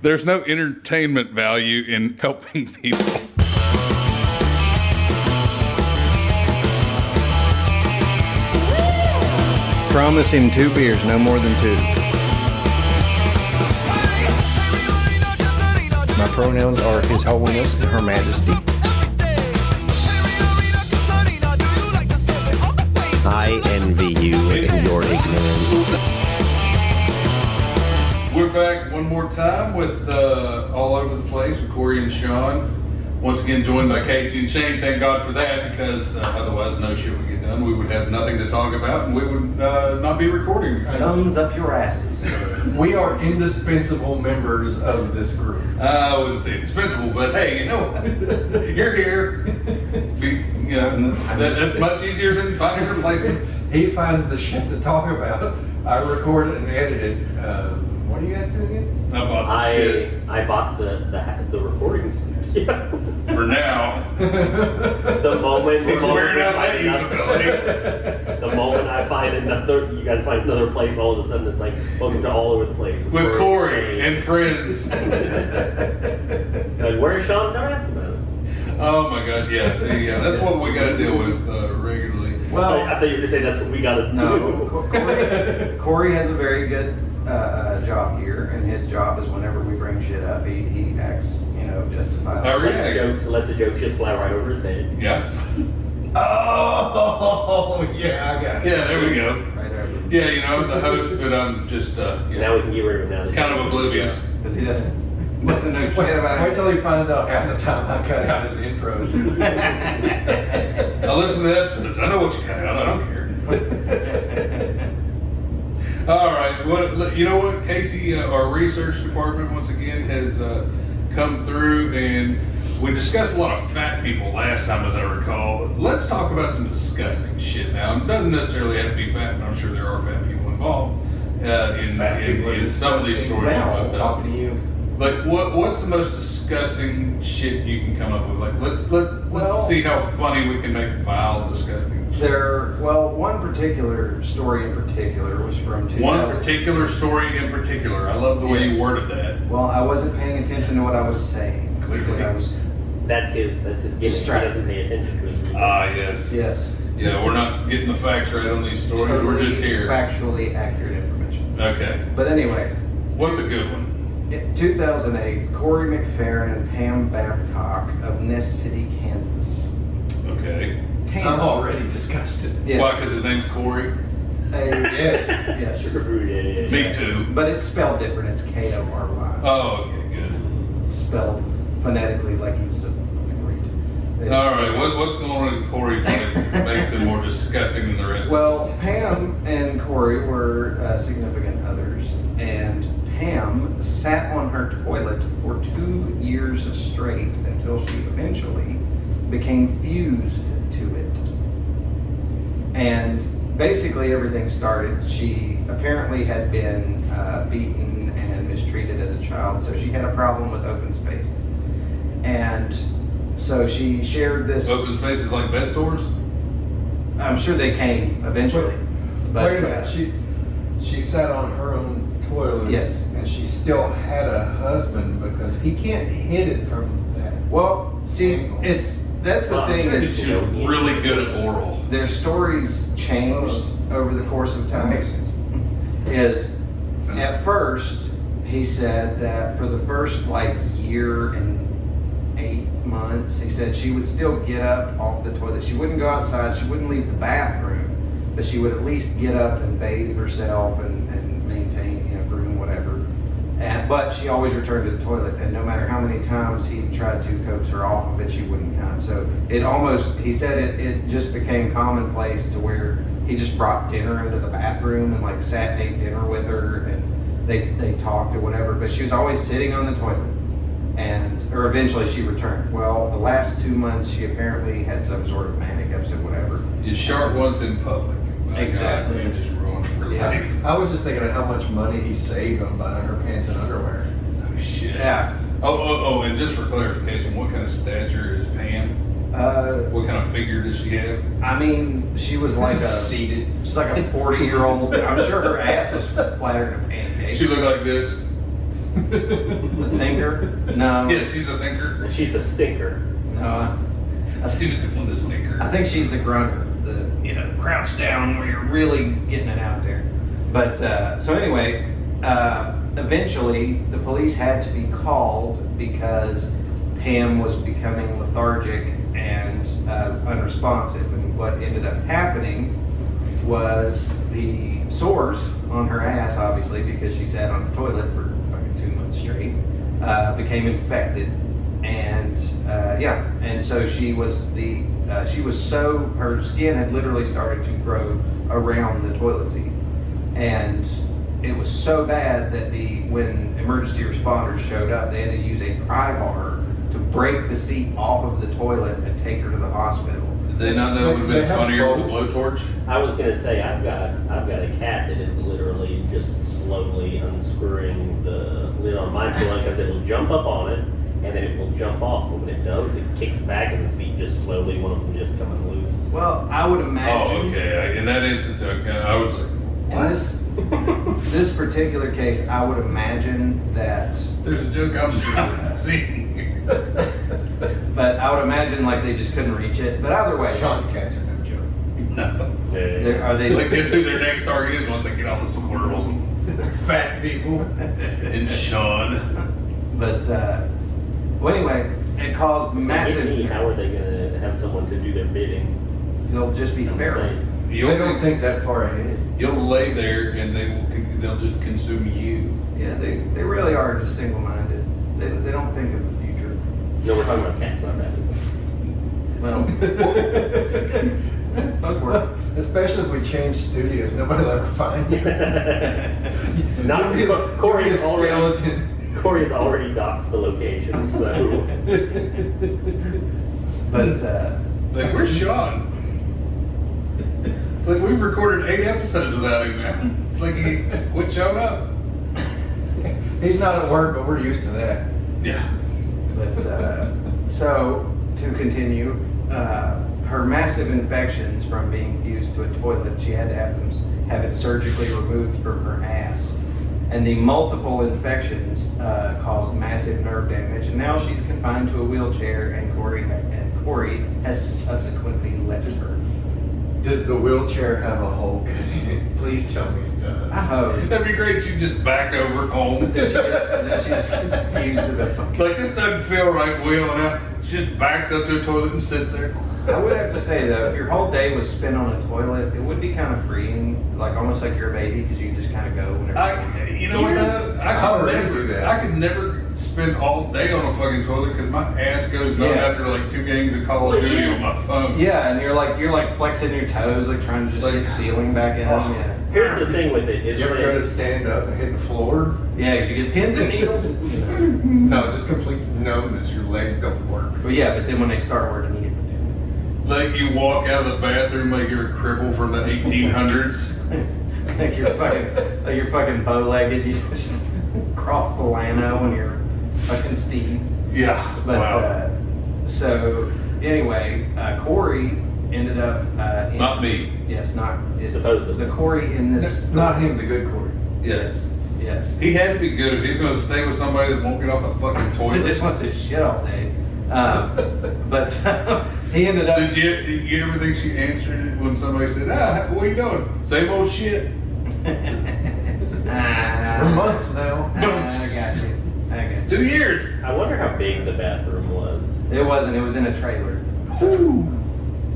There's no entertainment value in helping people. Promise him 2 beers, no more than 2. My pronouns are His Holiness and Her Majesty. I envy you in your ignorance. We're back one more time with All Over the Place with Corey and Sean. Once again joined by Casey and Shane. Thank God for that, because otherwise no shit would get done. We would have nothing to talk about, and we would not be recording. Thumbs up your asses. We are indispensable members of this group. I wouldn't say indispensable, but hey, you know what? You're here. That's much easier than finding replacements. He finds the shit to talk about. I record it and edit it. What do you guys do again? I bought the shit. I bought the recording studio. For now. The moment I find another, you guys find another place, all of a sudden it's like, welcome to All Over the Place with Corey and friends. Like, where's Sean Darcy? Oh my God, yeah. See, that's what we got to deal with regularly. Well, I thought you were going to say that's what we got to do. No, Corey has a very good job here, and his job is whenever we bring shit up, he acts, justified. Let the jokes just fly right over his head. Yeah. Oh, yeah, I got it. Yeah, there we go. Right over. Yeah, I'm the host, but I'm just Now we can get rid of him now. kind of oblivious. Because he doesn't know shit about Wait it. till he finds out half the time I cut out his intros. I listen to the episodes. I know what you cut out. I don't care. All right. You know what? Casey, our research department, once again, has come through, and we discussed a lot of fat people last time, as I recall. Let's talk about some disgusting shit now. It doesn't necessarily have to be fat, but I'm sure there are fat people involved in some of these stories. I'm talking to you. Like, what's the most disgusting shit you can come up with? Like, let's see how funny we can make vile, disgusting shit. One particular story in particular was from 2000. One particular story in particular. I love the way you worded that. Well, I wasn't paying attention to what I was saying. Clearly. Because I was... That's his gimmick. He doesn't pay attention to his Yes. Yes. Yeah, we're not getting the facts right on these stories. We're just here. Factually accurate information. Okay. But anyway. What's a good one? In 2008, Corey McFerrin and Pam Babcock of Ness City, Kansas. Okay. I'm already disgusted. Yes. Why? Because his name's Corey? Yes. Yes. Yeah. Me too. But it's spelled different. It's K-O-R-Y. Oh, okay, good. It's spelled phonetically like he's a read. All right, what's going on in Corey's life that makes him more disgusting than the rest of us? Well, Pam and Corey were significant others, and Pam sat on her toilet for 2 years straight until she eventually became fused to it. And basically everything started, she apparently had been beaten and mistreated as a child, so she had a problem with open spaces. And so she shared this... Open spaces like bed sores? I'm sure they came eventually. But, Wait a minute. She sat on her own toilet. Yes. And she still had a husband because he can't hit it from that. Well, see, angle. that's the thing is... She's really good at oral. Their stories changed over the course of That time. makes sense. Is at first he said that for the first year and 8 months, he said she would still get up off the toilet. She wouldn't go outside. She wouldn't leave the bathroom, but she would at least get up and bathe herself and maintain, groom, whatever. But she always returned to the toilet, and no matter how many times he tried to coax her off of it, she wouldn't come. So he said it just became commonplace to where he just brought dinner into the bathroom and sat and ate dinner with her, and they talked or whatever, but she was always sitting on the toilet. Or eventually she returned. Well, the last 2 months she apparently had some sort of manic episode, whatever. You sharp once in public. Exactly. God, man, just ruined her life. I was just thinking of how much money he saved on buying her pants and underwear. Oh, shit. Yeah. Oh, and just for clarification, what kind of stature is Pam? What kind of figure does she have? I mean, she was like Seated. she's like a 40-year-old. I'm sure her ass was flatter than a pancake. She looked like this. The thinker? No. Yes, she's a thinker. And she's the stinker. No. She's the stinker. I think she's the grunter. The crouch down where you're really getting it out there. But so anyway, eventually the police had to be called because Pam was becoming lethargic and unresponsive. And what ended up happening was the sores on her ass, obviously, because she sat on the toilet for fucking 2 months straight, became infected. And and so her skin had literally started to grow around the toilet seat. And it was so bad that when emergency responders showed up, they had to use a pry bar to break the seat off of the toilet and take her to the hospital. Did they not know it would have They been have funnier with a bulbs. blowtorch? I was gonna say I've got a cat that is literally just slowly unscrewing the lid on my toilet because it will jump up on it and then it will jump off. But when it does, it kicks back and the seat just slowly, one of them just coming loose. Well, I would Oh, imagine okay. In that instance, okay. I was like, in this particular case, I would imagine that, there's a joke I'm not seeing. but I would imagine like they just couldn't reach it. But either way, Sean's cats are no joke. No. are they? Like, guess who their next target is once they get all the squirrels? Fat people. And Sean. But well, anyway, it caused massive. How are they gonna have someone to do their bidding? They'll just be feral. Insane. They don't think that far ahead. You'll lay there and they'll just consume you. Yeah, they really are just single-minded. They don't think of the future. No, we're talking about cats, not that. Well, both work. Especially if we change studios, nobody will ever find you. Not You'll be a- Corey's you'll be a already. skeleton. Corey's already doxed the location, so. But Like, where's Sean? Like, we've recorded 8 episodes without him, man. It's like he quit showing up. He's not at work, but we're used to that. Yeah. so to continue, her massive infections from being fused to a toilet, she had to have it surgically removed from her ass. And the multiple infections caused massive nerve damage, and now she's confined to a wheelchair, and Corey has subsequently left her. Does the wheelchair have a hole cut in it? Please tell me it does. I hope. That'd be great if you just back over home. Then she just gets fused to the fucking. Like, this doesn't feel right wheeling out. She just backs up to a toilet and sits there. I would have to say though, if your whole day was spent on a toilet, it would be kind of freeing, like almost like you're a baby because you just kind of go whenever. You know what? How I would could you do never. that? I could never spend all day on a fucking toilet because my ass goes numb Yeah. after like 2 games of Call of Duty on my phone. Yeah, and you're like flexing your toes, like trying to just Like- get feeling back in. Oh. Yeah, Here's the thing with it, is You ever that go to stand up and hit the floor? yeah, 'cause you get pins and needles. No, just complete numbness. Your legs don't work. But yeah, but then when they start working, you get the pin. Like, you walk out of the bathroom like you're a cripple from the 1800s. like you're fucking bow-legged. You just cross the Lano when you're fucking Steve. Yeah. But Wow. so anyway, Corey ended up in, Not me. Yes, not Supposedly. the Corey in this. Not him, the good Corey. Yes. Yes. He had to be good if he's going to stay with somebody that won't get off the fucking He toilet. just wants to shit all day. But he ended up. Did you ever think she answered when somebody said, what are you doing? Same old shit. For months now. I got you. 2 years. I wonder how big the bathroom was. It wasn't. It was in a trailer.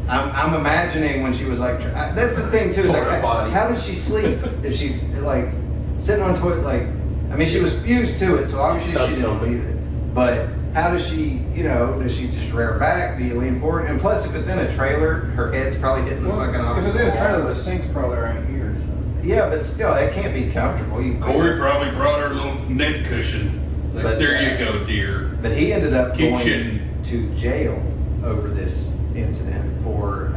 I'm imagining when she was like. That's the thing too. Is like, Porta potty. how did she sleep if she's like sitting on a toilet? Like, I mean, she was fused to it, so obviously she didn't leave it. But how does she? Does she just rear back? Do you lean forward? And plus, if it's in a trailer, her head's probably hitting the fucking If opposite it's in a wall. trailer, the sink's probably right here. So. Yeah, but still, that can't be comfortable. Corey probably brought her a little neck cushion. Like, But, there you go, dear. But he ended up Keep going shitting. to jail over this incident for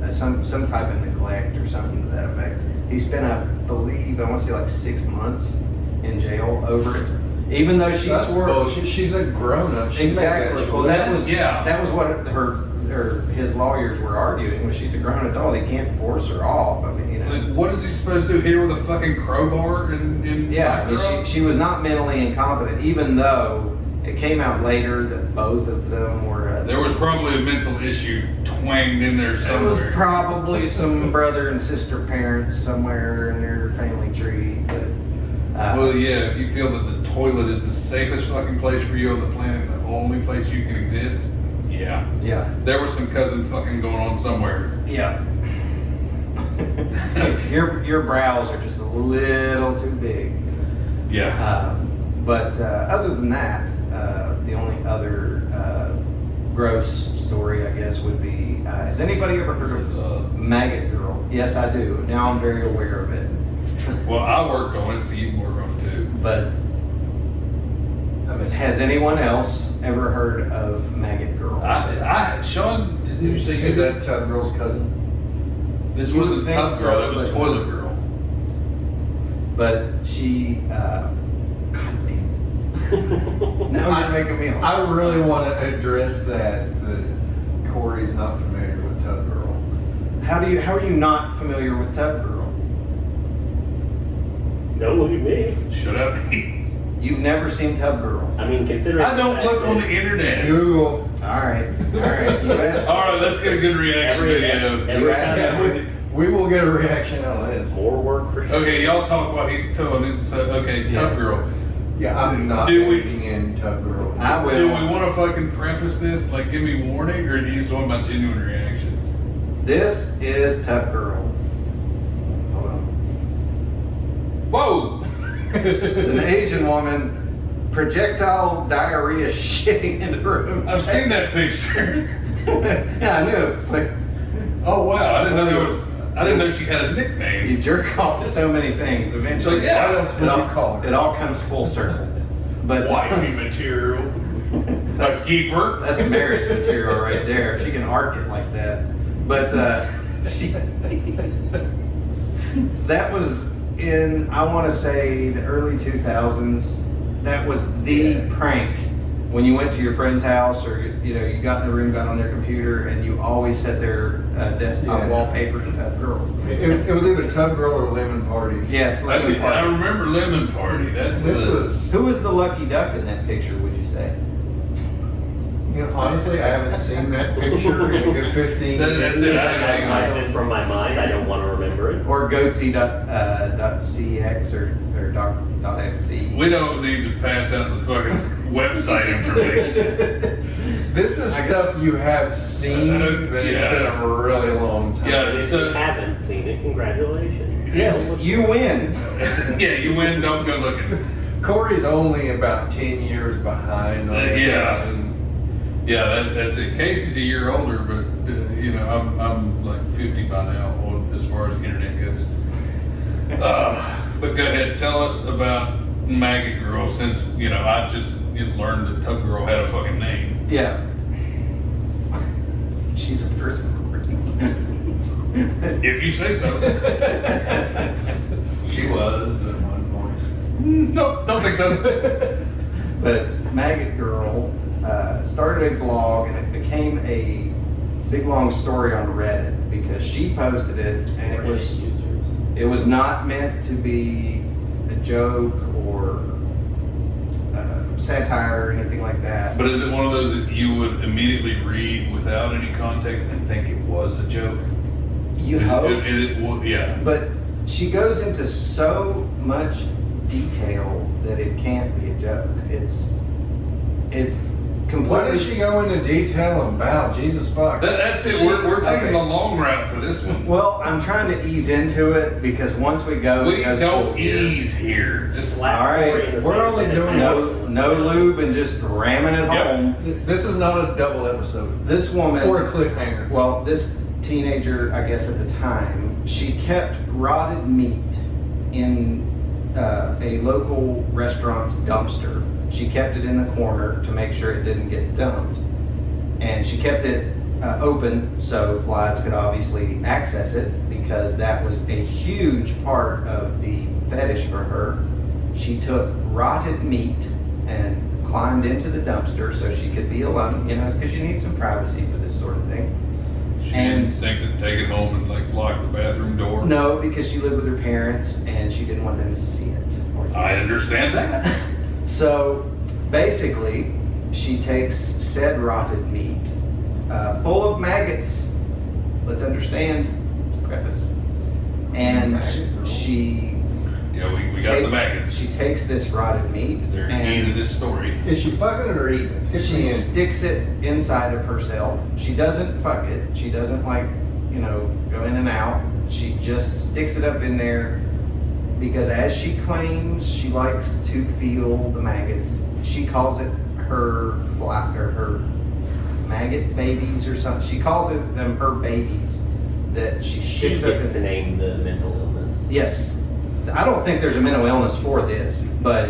some type of neglect or something to that effect. He spent, I believe, I want to say like 6 months in jail over it, even though she That's swore. bullshit. She's a grown up. Exactly. Well, that was what Yeah. his lawyers were arguing. Was she's a grown adult, he can't force her off. I mean, Like, what is he supposed to do? Hit her with a fucking crowbar and Yeah, knock her and off? she was not mentally incompetent, even though it came out later that both of them were. There was probably a mental issue twanged in there There was somewhere. probably some brother and sister parents somewhere in their family tree. But, Well, yeah, if you feel that the toilet is the safest fucking place for you on the planet, the only place you can exist, yeah. yeah, There was some cousin fucking going on somewhere. yeah. your brows are just a little too big. Yeah. But other than that, the only other gross story, I guess, would be: has anybody ever heard of Maggot Girl? Yes, I do. Now I'm very aware of it. Well, I worked on it, so you can work on it too. But has anyone else ever heard of Maggot Girl? Sean, didn't you say you Is did? that Tub Girl's cousin? This You would wasn't think Tough Girl, so, that was but- Toilet Girl. But she, God damn. Now you're making me. I really want to address that Corey's not familiar with Tub Girl. How are you not familiar with Tub Girl? Don't look at me. Shut up. You've never seen Tub Girl. I mean, considering. I don't the fact look on that the internet. Google. All right. You asked. All right, let's get a good reaction video. every Yeah, time We will get a reaction on this. more work for sure. Okay, y'all talk while he's telling it. So, okay, Yeah. Tough Girl. Yeah, I'm not Do we- reading in Tub Girl. I Do we will. want to fucking preface this? Like, give me warning, or do you just want my genuine reaction? This is Tub Girl. Hold on. Whoa! It's an Asian woman projectile diarrhea shitting in her. I've seen that picture. Yeah, I knew. It's like Oh wow! I didn't know there was. I didn't know she had a nickname. you jerk off to so many things. Eventually, So, yeah, what else would you call her? It all comes full circle. But Wifey material. Let's keep her. that's marriage material right there. If she can arc it like that. But she, that was in, I want to say, the early 2000s. That was the prank. When you went to your friend's house, or you got in the room, got on their computer, and you always set their desktop Yeah. wallpaper to Tub Girl. It was either Tub Girl or Lemon Party. Yes, I Lemon Party. remember Lemon Party. That's This was, Who was the lucky duck in that picture? Would you say? honestly, I haven't seen that picture in a good 15 That's years. it. I wiped it from my mind. I don't want to remember it. Or goatsy.cx or .xe. We don't need to pass out the fucking website information. This is I stuff you have seen, but it's Yeah. been a really long time. Yeah. If So- you haven't seen it, congratulations. Yes, you win. Yeah, you win. Don't go looking. Corey's only about 10 years behind on it. Yeah. Yeah, that's it. Casey's a year older, but I'm like 50 by now, as far as the internet goes. But go ahead, tell us about Maggot Girl, since I just learned that Tub Girl had a fucking name. Yeah. She's a person. If you say so. She was at one point. Nope, don't think so. But Maggot Girl started a blog, and it became a big long story on Reddit because she posted it, and it was not meant to be a joke or satire or anything like that. But is it one of those that you would immediately read without any context and think it was a joke? You hope. Yeah. But she goes into so much detail that it can't be a joke. It's completely. What does she go into detail about? Jesus fuck. That's it. We're taking Okay. the long route for this one. Well, I'm trying to ease into it because once we go, We it goes don't full gear. ease here. Just Slap All right, Corey in the we're face only with doing a No, pencil and no say, lube and just ramming it Yep. home. This is not a double episode. This woman, Or a cliffhanger. well, this teenager, I guess at the time, she kept rotted meat in a local restaurant's dumpster. She kept it in the corner to make sure it didn't get dumped. And she kept it open so flies could obviously access it because that was a huge part of the fetish for her. She took rotted meat and climbed into the dumpster so she could be alone, because you need some privacy for this sort of thing. She And- didn't think to take it home and like lock the bathroom door. No, because she lived with her parents and she didn't want them to see it. I understand that. So basically, she takes said rotted meat, full of maggots. Let's understand, preface. And Maggot girl. she Yeah, we got the maggots. She takes this rotted meat They're key to and this story. Is she fucking it or eating it? Skip she me in. sticks it inside of herself. She doesn't fuck it. She doesn't like, go in and out. She just sticks it up in there because, as she claims, she likes to feel the maggots. She calls it her her maggot babies or something. She calls them her babies that she She sticks up gets in. to name the mental illness. Yes, I don't think there's a mental illness for this, but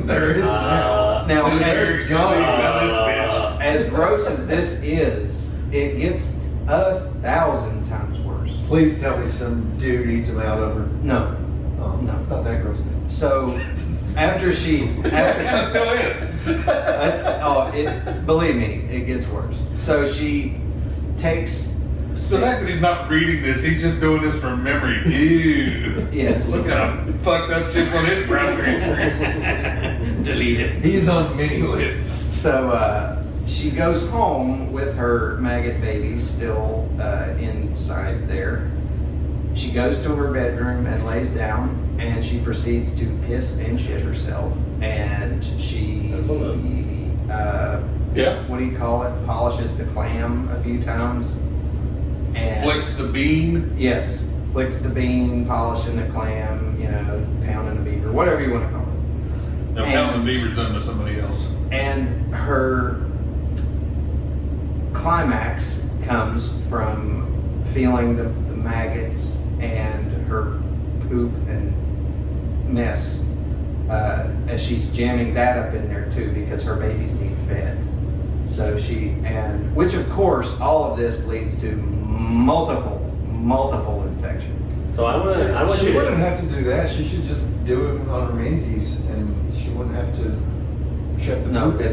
There is now. now Very as, gully about this bitch. as gross as this is, it gets 1,000 times worse. Please tell me some dude eats them out of her. No. Oh, No. it's not that gross then. So after she It still is. believe me, it gets worse. So she takes The fact that he's not reading this, he's just doing this from memory. Ew. Yes. Look at him fucked up shit on his browser history. delete it. He's on many lists. So she goes home with her maggot babies still inside there. She goes to her bedroom and lays down, and she proceeds to piss and shit herself. And she, Yeah. what do you call it? Polishes the clam a few times. And Flicks the bean. yes, flicks the bean, polishing the clam, pounding the beaver, whatever you want to call it. Now, Pound the Beaver's done by somebody else. And her climax comes from feeling the maggots and her poop and mess as she's jamming that up in there too, because her babies need fed. So which of course all of this leads to multiple infections. So I want She you to- wouldn't have to do that. She should just do it on her menses, and she wouldn't have to shut the No, poop in.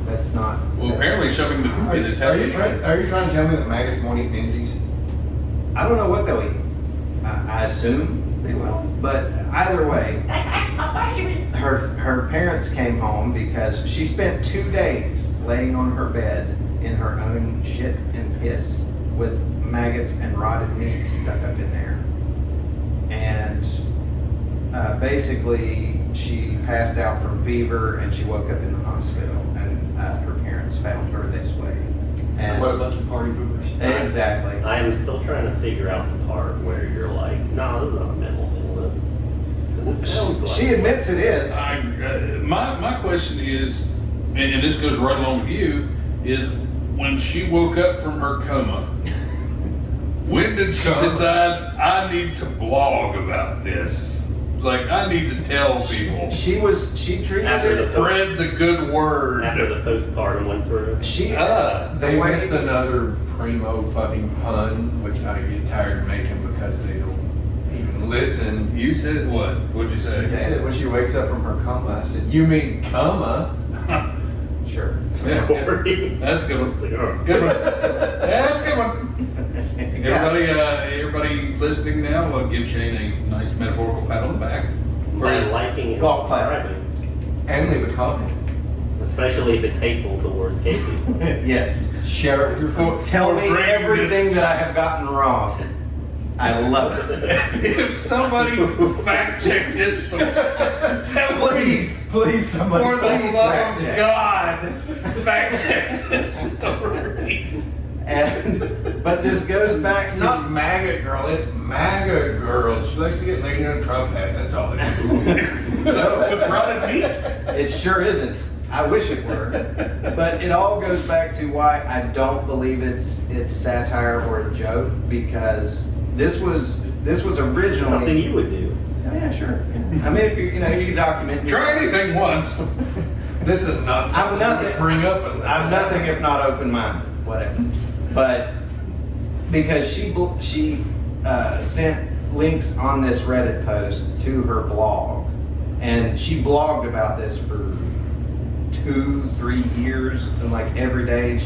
that's not. Well, apparently shoving the poop in is Are you heavy. trying to tell me that maggots won't eat menses? I don't know what they'll eat. I assume they will. But either way, her parents came home because she spent 2 days laying on her bed in her own shit and piss with maggots and rotted meat stuck up in there. And basically, she passed out from fever and she woke up in the hospital. And her parents found her this way. And What a bunch of party poopers. exactly. I am still trying to figure out the part where you're like, no, this is not a mental illness. Because it sounds like She admits it is. My question is, and this goes right along with you, is when she woke up from her coma, when did she decide I need to blog about this? It's like I need to tell people, She treats After it. the- spread the good word. after the postpartum went through. She They the way missed another primo fucking pun, which I get tired of making because they don't even listen. You said what? What'd you I say? said when she wakes up from her coma, I said, "You mean coma?" sure. Corey. That's a good one. It's like, oh. Good one. That's a good one. Everybody listening now, give Shane a nice metaphorical pat on the back. By liking and Golf clap. subscribing, And leave a comment. especially if it's hateful towards Casey. Yes. Share it with your folks. Tell me bringing everything this- that I have gotten wrong. I love it. If somebody fact check this, that would be Please, somebody, for the please love fact of check. God, fact check this story. But this goes back It's to not maggot girl, it's MAGA girl. She likes to get laid in a Trump hat, that's all it is. With rotted meat. it sure isn't. I wish it were. But it all goes back to why I don't believe it's satire or a joke, because this was originally Something you would do. Oh, yeah, sure. I mean, if you document. Try anything once. This is not something nothing- to bring up unless I'm nothing if not open-minded, whatever. But because she sent links on this Reddit post to her blog, and she blogged about this for 2-3 years, and like every day,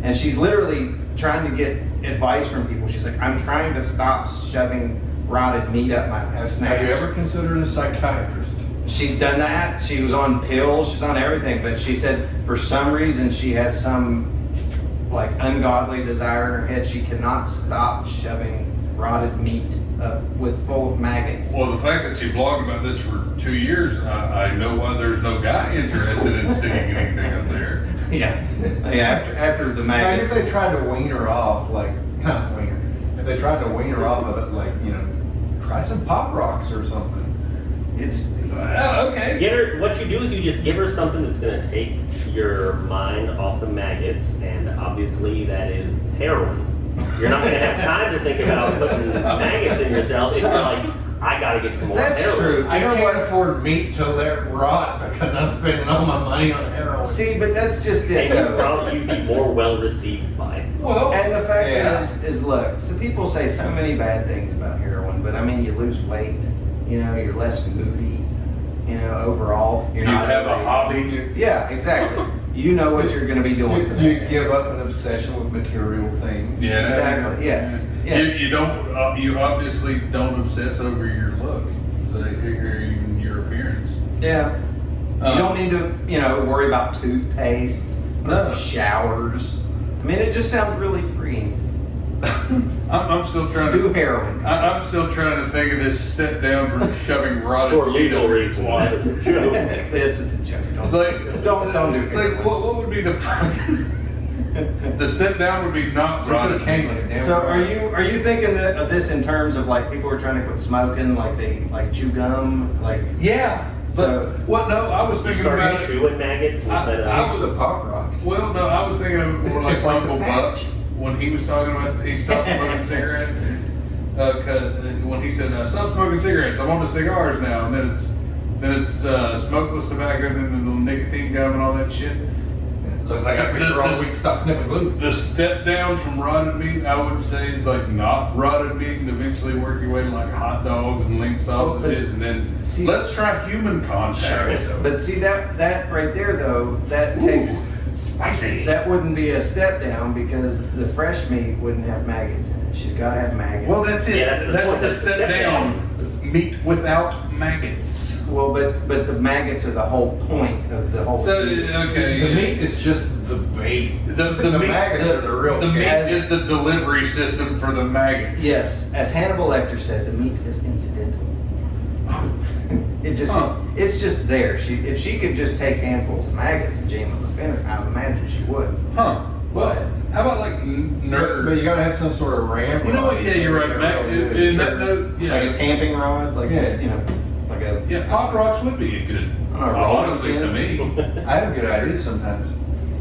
And she's literally trying to get advice from people. She's like, I'm trying to stop shoving rotted meat up my snatch. Have you ever considered a psychiatrist? She's done that. She was on pills. She's on everything. But she said for some reason she has some like ungodly desire in her head. She cannot stop shoving rotted meat up full of maggots. Well, the fact that she blogged about this for 2 years, I know why there's no guy interested in sticking anything up there. Yeah. After the Like maggots. if they tried to wean her off, not wean her. If they tried to wean her off of it, try some Pop Rocks or something. It just. Okay. Get her. What you do is you just give her something that's going to take your mind off the maggots, and obviously that is heroin. You're not going to have time to think about putting maggots in yourself if you're like, I got to get some more That's heroin. true. I can't afford meat to let it rot because I'm spending all my money on heroin. See, but that's just it. And you'd be more well received by it. Well, And the fact Yeah. is, look, so people say so many bad things about heroin, but I mean, you lose weight, you're less moody, overall. You're you not have a hobby. Yeah, exactly. You know what you're going to be doing for that You day. give up an obsession with material things. Yeah. Exactly, yes. yes. You don't. You obviously don't obsess over your look, or even your appearance. Yeah. You don't need to, worry about toothpaste, No. showers. I mean, it just sounds really freeing. I'm still trying Do to. heroin. I'm still trying to think of this step down from shoving rotted For meat legal up your reasons. twat. That is a joke. This is a joke. It's like, Don't do heroin. like what would be the the step down would be not You rotted could've came meat. with a damn So right. are you thinking of this in terms of like people who are trying to quit smoking, like they chew gum, like Yeah. So- But what? No, I was You thinking started about it. chewing maggots instead I of. Those are the Pop Rocks. Well, no, I was thinking of it more like It's like Uncle the Buck patch. when he was talking about he stopped smoking cigarettes. 'Cause when he said stop smoking cigarettes, I'm on to cigars now, and then it's smokeless tobacco, and then the little nicotine gum and all that shit. Looks like I picked the wrong week to stop sniffing glue. The step down from rotted meat, I would say, is like not rotted meat, and eventually work your way to like hot dogs and link sausages, and then See- let's try human contact. But see that right there though, that takes Spicy. that wouldn't be a step down because the fresh meat wouldn't have maggots in it. She's got to have maggots. Well, that's it. Yeah, that's the point. the That's the step step down. Meat without maggots. Well, but the maggots are the whole point of the whole. So food. okay, The meat is just the bait. The meat, maggots are the real The meat catch. is the delivery system for the maggots. Yes, as Hannibal Lecter said, the meat is incidental. It's just there. If she could just take handfuls of maggots and jam them up in her, I imagine she would. Huh. Well, how about like nerds? But you gotta have some sort of ramp. You know what? Yeah, you're right. In that note, yeah. Like a tamping rod, like Yeah. just, like a. Yeah, Pop Rocks would be a good. I don't know, rolling Honestly, to pin. me. I have good ideas sometimes.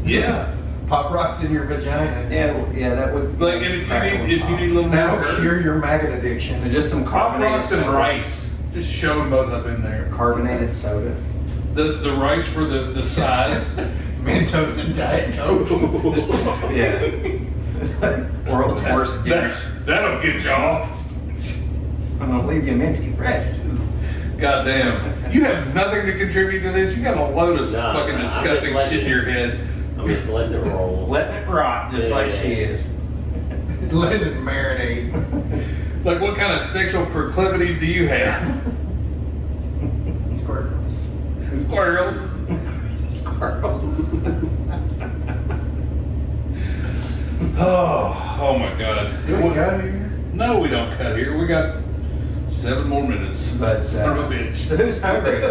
Yeah. Pop Rocks in your vagina. Yeah, that would. Like, and if you need a little That'll more cure your maggot addiction. Or just some Pop carbonated Rocks and soda. rice, just shove them both up in there. Carbonated soda. The rice for the size. Mentos and Diet Coke. Yeah. It's like world's worst dish. That'll get you off. I'm gonna leave you minty fresh. God damn. You have nothing to contribute to this. You got a load of No, fucking I'm just disgusting letting shit in you- your head. I'm just letting it roll. Letting it rot just like she is. Let it marinate. Like, what kind of sexual proclivities do you have? Squirrels. Squirrels. Squirrels. Oh my God. Do we got here? No, we don't cut here. We got 7 more minutes. But Son of a bitch. so who's hungry?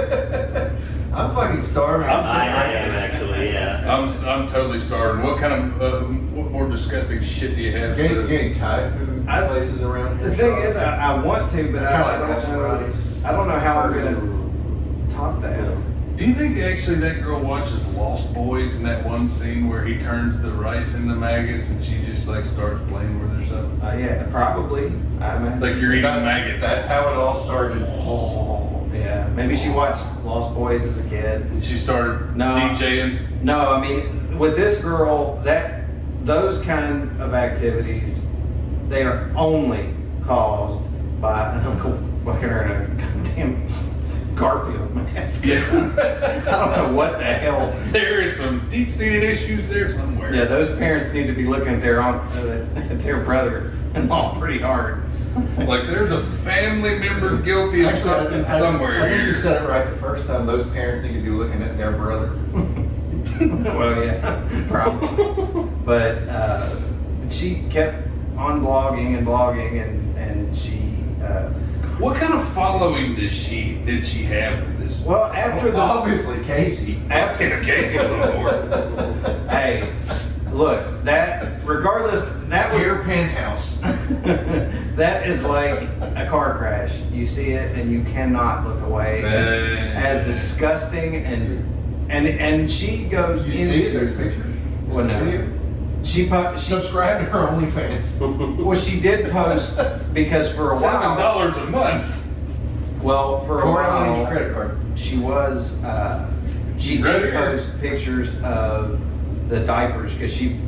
I'm fucking starving. I am actually, yeah. I'm totally starving. What kind of what more disgusting shit do you have? You sir? ain't Thai food places around here? The thing is, I want to, but I Kinda like don't restaurants. know. I don't know how I'm gonna top that. Do you think actually that girl watches Lost Boys in that one scene where he turns the rice into maggots and she just like starts playing with herself? Yeah, probably. I imagine. Like you're eating That- maggots. That's how it all started. Yeah, maybe she watched Lost Boys as a kid. And she started No. DJing. No, I mean, with this girl, those kind of activities, they are only caused by an uncle fucking her in a goddamn Garfield mask. Yeah. I don't know what the hell. There is some deep-seated issues there somewhere. Yeah, those parents need to be looking at their brother and mom pretty hard. Like there's a family member guilty of something somewhere I think you here. said it right the first time. Those parents need to be looking at their brother. Well, yeah, probably. But she kept on blogging and she. What kind of following did she have with this? Well, after the Obviously, Casey. After the case was on board. hey, look, that regardless, that Dear was penthouse. that is like a car crash. You see it and you cannot look away. As disgusting and she goes. You see it? There's pictures. Well, no. Video? She Subscribe to her OnlyFans. well, she did post because for a while. $7 a month. Well, for a Corey, I need your while, credit card. she was. She Ready? did post pictures of the diapers because she.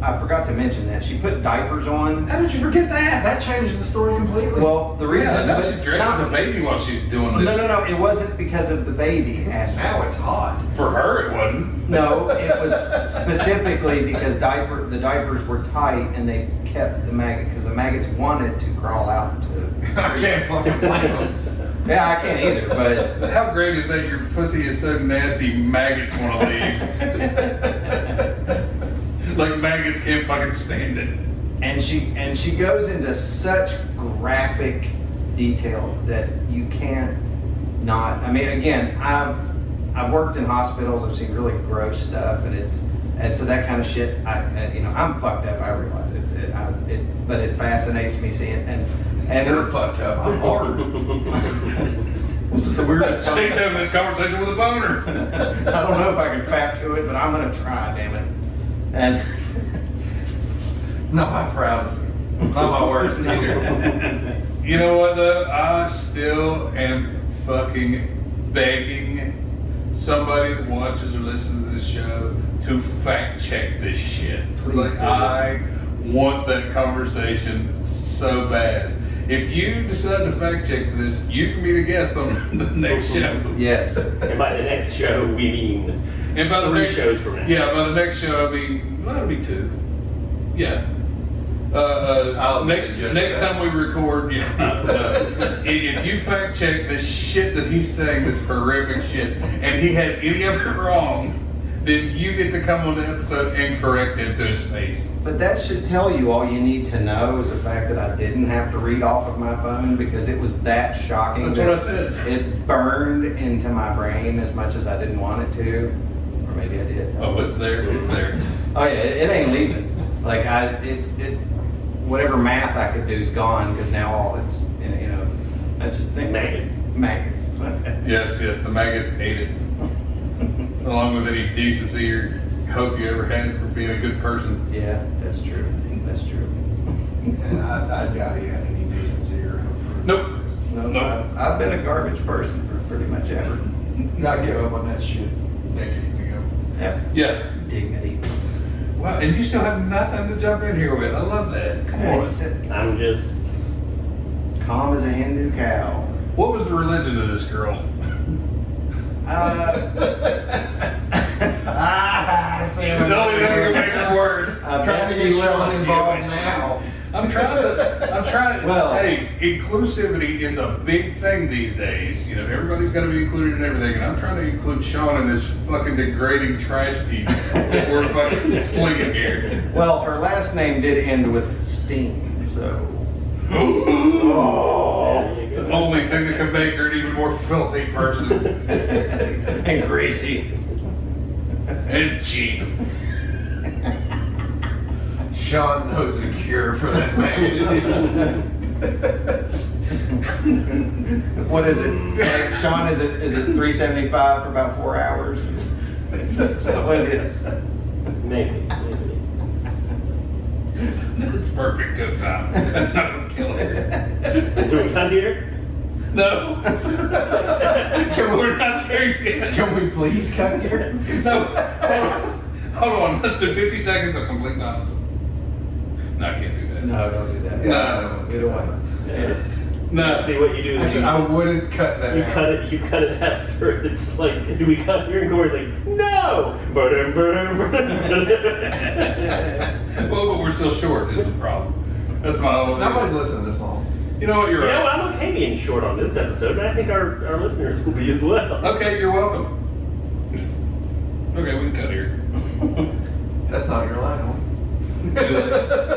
I forgot to mention that she put diapers on. How did you forget that? That changes the story completely. Well, the reason. Yeah, now she's dressed as a baby while she's doing this. No. It wasn't because of the baby aspect. Now it's hot. For her, it wasn't. No, it was specifically because the diapers were tight and they kept the maggot because the maggots wanted to crawl out to. I can't fucking blame them. Yeah, I can't either, but How great is that your pussy is so nasty maggots want to leave? Like maggots can't fucking stand it. and she goes into such graphic detail that you can't not. I mean, again, I've worked in hospitals. I've seen really gross stuff, and so that kind of shit. I'm fucked up. I realize it, but it fascinates me seeing and You're fucked up. I'm hard. this is the weirdest. She's having this conversation with a boner. I don't know if I can fap to it, but I'm gonna try. Damn it. And It's not my proudest. Not my worst either. You know what though? I still am fucking begging somebody that watches or listens to this show to fact check this shit. Please Like do. I want that conversation so bad. If you decide to fact check this, you can be the guest on the next show. yes. And by the next show, we mean And by the 3 next shows from now. Yeah, by the next show, I mean, well, it'll be 2. Yeah. I'll Next judge that. time we record, if you fact check the shit that he's saying, this horrific shit, and he had any of it wrong, then you get to come on the episode and correct him to his face. But that should tell you all you need to know is the fact that I didn't have to read off of my phone because it was that shocking. That's that what I said. It burned into my brain as much as I didn't want it to. Or maybe I did. Oh, it's there. It's there. Oh yeah, it ain't leaving. Like whatever math I could do is gone because now all it's, that's just Maggots. Maggots. Yes, the maggots ate it. Along with any decency or hope you ever had for being a good person. Yeah, that's true. That's true. And I doubt he had any decency or hope for. Nope. No, Nope. I've been a garbage person for pretty much ever. I gave up on that shit decades ago. Yep. Yeah. Dignity. Wow, and you still have nothing to jump in here with. I love that. Come Yeah, on. he said, I'm just calm as a Hindu cow. What was the religion of this girl? See, The only thing that make her worse. I Trying bet to she get Sean was involved Jewish. now. I'm trying. Well- Hey, inclusivity is a big thing these days. You know, everybody's got to be included in everything, and I'm trying to include Sean in this fucking degrading trash heap that we're fucking slinging here. Well, her last name did end with Steen, so. Oh, the only thing that could make her an even more filthy person And greasy. and cheap. Sean knows a cure for that man. What is it? Like, Sean, is it $3.75 for about 4 hours? Is that what it is? maybe. That's perfect good time. That's not gonna kill her. Do we come here? No. We're not there yet. Can we please come here? No. Hold on. Let's do 50 seconds of complete silence. No, I can't do that. No, don't do that. No. Get away. No. See what you do is Actually, you I just- wouldn't cut that You out. cut it after. It's like, do we cut here? And Corey's like, no. Ba-dum, ba-dum, ba-dum. Well, but we're still short is the problem. That's my only. Nobody's listening this long. You know what? You're You know, right. I'm okay being short on this episode, and I think our listeners will be as well. Okay, you're welcome. Okay, we can cut here. That's not your line, homie.